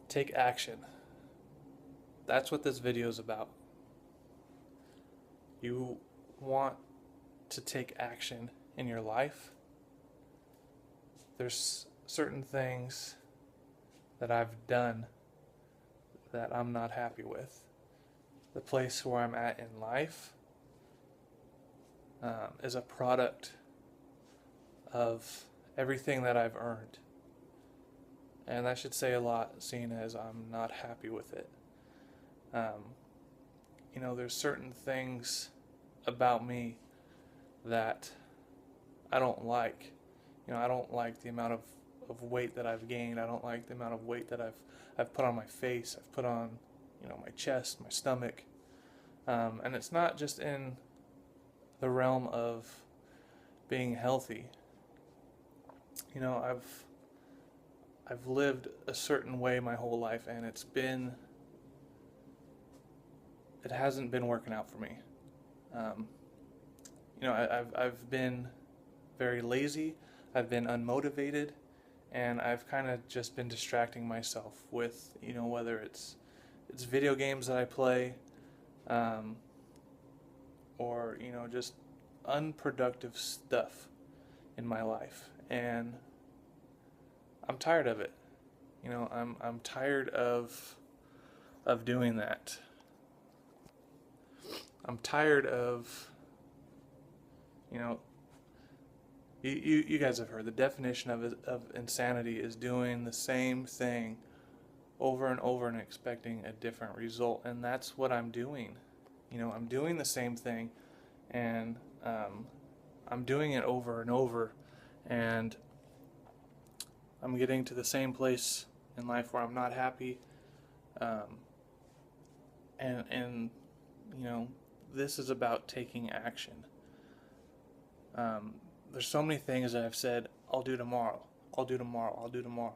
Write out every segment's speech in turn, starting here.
Take action. That's what this video is about. You want to take action in your life. There's certain things that I've done that I'm not happy with. The place where I'm at in life is a product of everything that I've earned. And that should say a lot, seeing as I'm not happy with it. There's certain things about me that I don't like. I don't like the amount of weight that I've gained. I don't like the amount of weight that I've put on my face. I've put on, my chest, my stomach. And it's not just in the realm of being healthy. I've lived a certain way my whole life, and it hasn't been working out for me. I've been very lazy. I've been unmotivated, and I've kind of just been distracting myself with, whether it's video games that I play, or just unproductive stuff in my life, and I'm tired of it. I'm tired of doing that. I'm tired of, you guys have heard the definition of insanity is doing the same thing over and over and expecting a different result, and that's what I'm doing. I'm doing the same thing, and I'm doing it over and over, and I'm getting to the same place in life where I'm not happy, and this is about taking action. There's so many things that I've said, I'll do tomorrow, I'll do tomorrow, I'll do tomorrow.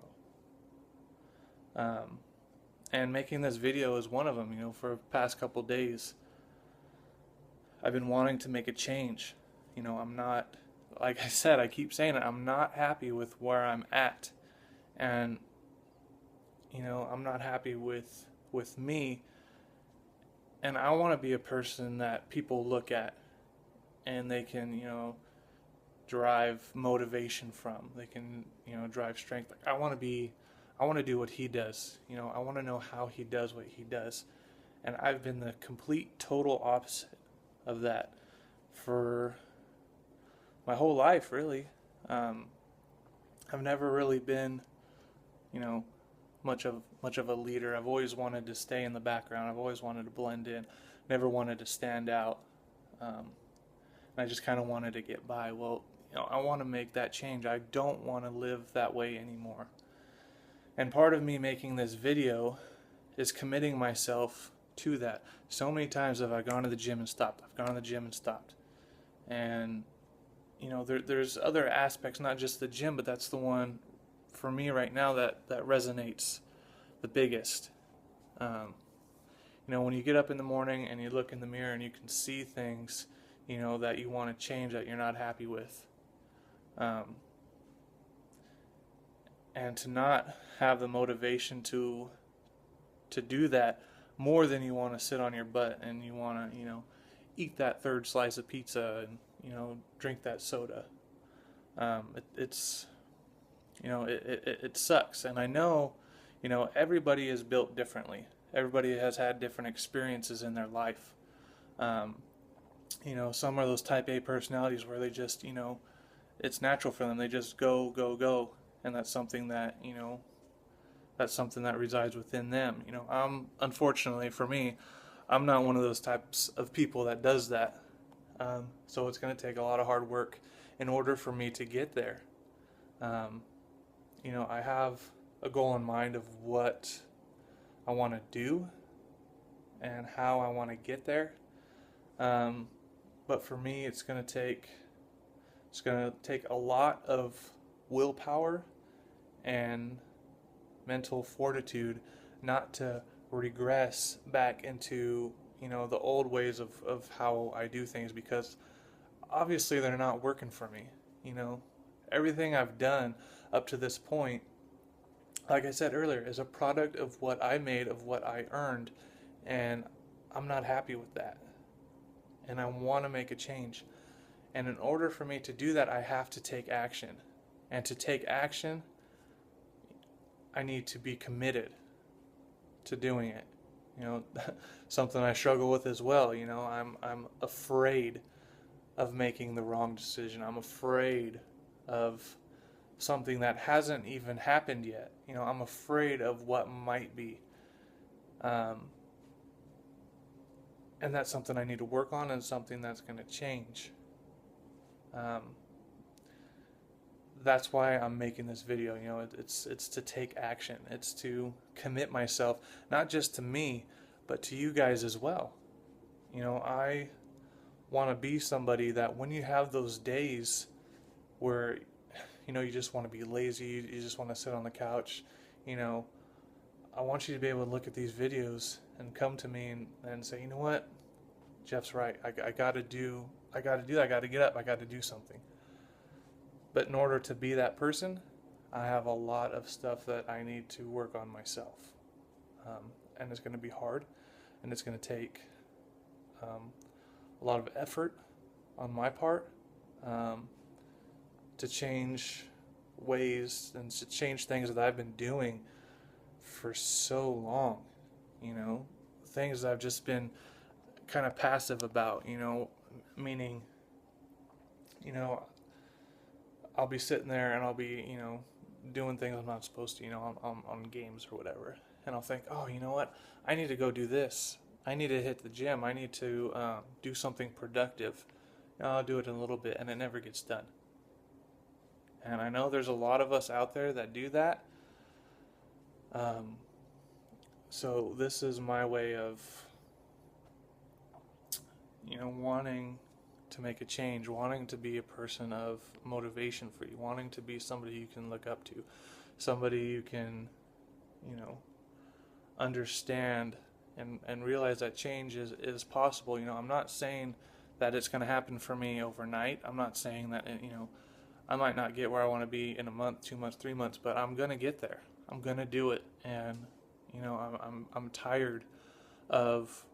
And making this video is one of them. For the past couple days, I've been wanting to make a change. I'm not, like I said, I keep saying it, I'm not happy with where I'm at. And, I'm not happy with me. And I want to be a person that people look at and they can, drive motivation from. They can, drive strength. Like I want to do what he does. I want to know how he does what he does. And I've been the complete total opposite of that for my whole life, really. I've never really been, much of a leader. I've always wanted to stay in the background. I've always wanted to blend in. Never wanted to stand out. And I just kind of wanted to get by. Well, I want to make that change. I don't want to live that way anymore. And part of me making this video is committing myself to that. So many times have I gone to the gym and stopped. I've gone to the gym and stopped. And there's other aspects, not just the gym, but that's the one for me right now that resonates the biggest. When you get up in the morning and you look in the mirror and you can see things, that you want to change, that you're not happy with. And to not have the motivation to do that more than you want to sit on your butt and you want to, eat that third slice of pizza and, drink that soda. It's it sucks. And I know, everybody is built differently. Everybody has had different experiences in their life. Some are those type A personalities where they just, it's natural for them. They just go, go, go. And that's something that, resides within them. Unfortunately for me, I'm not one of those types of people that does that. So it's going to take a lot of hard work in order for me to get there. I have a goal in mind of what I want to do and how I want to get there. But for me, it's going to take a lot of willpower and mental fortitude not to regress back into, the old ways of how I do things, because obviously they're not working for me. Everything I've done up to this point like I said earlier, is a product of what I made, of what I earned, and I'm not happy with that. And I want to make a change. And in order for me to do that, I have to take action. And to take action, I need to be committed to doing it. You know, something I struggle with as well. You know, I'm afraid of making the wrong decision. I'm afraid of something that hasn't even happened yet. You know, I'm afraid of what might be. Um, and that's something I need to work on, and something that's going to change. Um, that's why I'm making this video. You know, it's to take action. It's to commit myself, not just to me, but to you guys as well. You know, I want to be somebody that when you have those days where, you know, you just want to be lazy, you just want to sit on the couch, you know, I want you to be able to look at these videos and come to me and say, you know what, Jeff's right. I got to do that. I got to get up. I got to do something. But in order to be that person, I have a lot of stuff that I need to work on myself. And it's going to be hard, and it's going to take a lot of effort on my part to change ways and to change things that I've been doing for so long. You know, things that I've just been kind of passive about, you know, meaning, you know, I'll be sitting there and I'll be, you know, doing things I'm not supposed to, you know, on games or whatever. And I'll think, oh, you know what? I need to go do this. I need to hit the gym. I need to do something productive. And I'll do it in a little bit, and it never gets done. And I know there's a lot of us out there that do that. So this is my way of, you know, wanting to make a change, wanting to be a person of motivation for you, wanting to be somebody you can look up to, somebody you can, you know, understand and realize that change is possible. You know, I'm not saying that it's going to happen for me overnight. I'm not saying that, you know, I might not get where I want to be in a month, 2 months, 3 months, but I'm going to get there. I'm going to do it. And, you know, I'm tired of,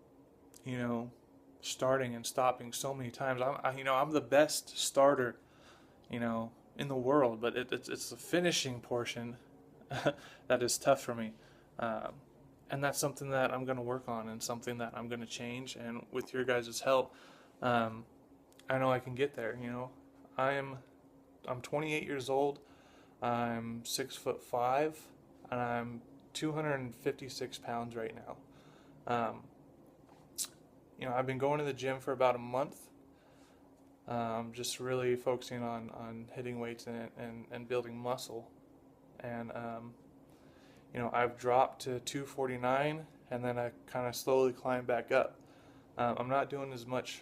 you know, starting and stopping so many times. You know, I'm the best starter, you know, in the world, but it's the finishing portion that is tough for me. And that's something that I'm going to work on, and something that I'm going to change. And with your guys' help, I know I can get there. You know, I'm 28 years old. I'm 6'5", and I'm 256 pounds right now. You know, I've been going to the gym for about a month, just really focusing on hitting weights and building muscle. And, you know, I've dropped to 249, and then I kind of slowly climbed back up. I'm not doing as much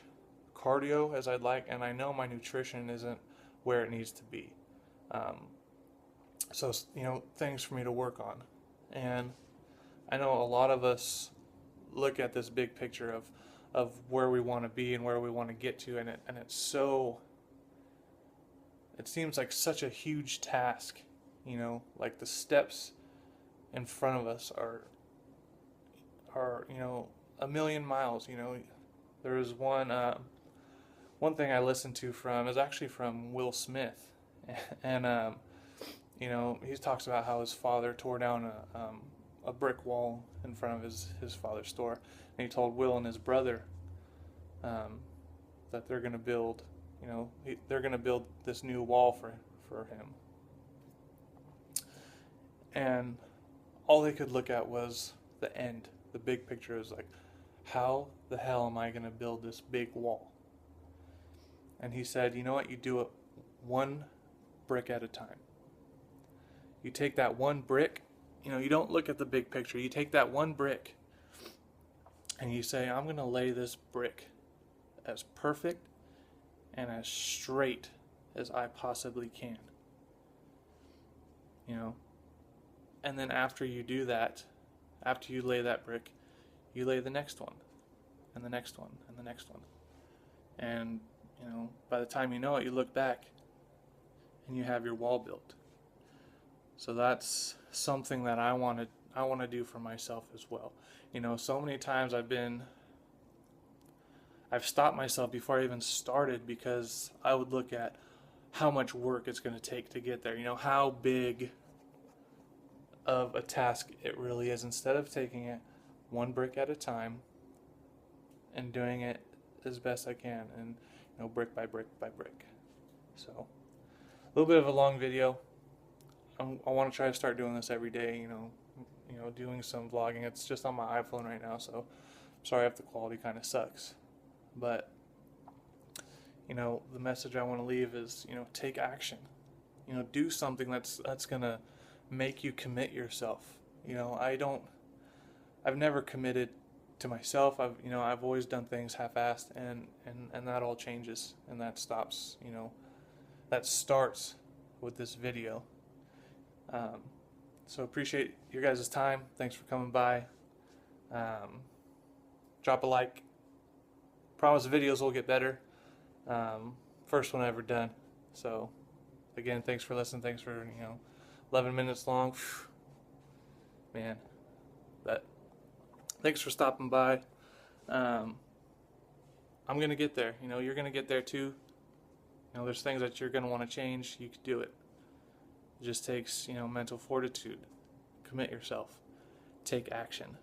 cardio as I'd like, and I know my nutrition isn't where it needs to be. So, you know, things for me to work on. And I know a lot of us look at this big picture of where we want to be and where we want to get to, and it's so, it seems like such a huge task, you know, like the steps in front of us are you know, a million miles. You know, there is one thing I listened to from is actually from Will Smith, and you know, he talks about how his father tore down a brick wall in front of his father's store, and he told Will and his brother that they're going to build, you know, they're going to build this new wall for him. And all they could look at was the end. The big picture is like, how the hell am I going to build this big wall? And he said, you know what, you do it one brick at a time. You take that one brick, you know, you don't look at the big picture. You take that one brick and you say, I'm going to lay this brick as perfect and as straight as I possibly can. You know, and then after you do that, after you lay that brick, you lay the next one, and the next one, and the next one. And, you know, by the time you know it, you look back and you have your wall built. So that's something that I want to do for myself as well. You know, so many times I've stopped myself before I even started because I would look at how much work it's going to take to get there. You know, how big of a task it really is, instead of taking it one brick at a time and doing it as best I can, and brick by brick by brick. So a little bit of a long video. I want to try to start doing this every day. Doing some vlogging. It's just on my iPhone right now, so sorry if the quality kind of sucks. But the message I want to leave is, take action. Do something that's gonna make you commit yourself. I've never committed to myself. I've always done things half-assed, and that all changes, and that stops. That starts with this video. So appreciate your guys' time. Thanks for coming by. Drop a like. Promise the videos will get better. First one ever done. So again, thanks for listening. Thanks for 11 minutes long. Man, but thanks for stopping by. I'm gonna get there. You're gonna get there too. There's things that you're gonna want to change. You can do it. It just takes mental fortitude. Commit yourself. Take action.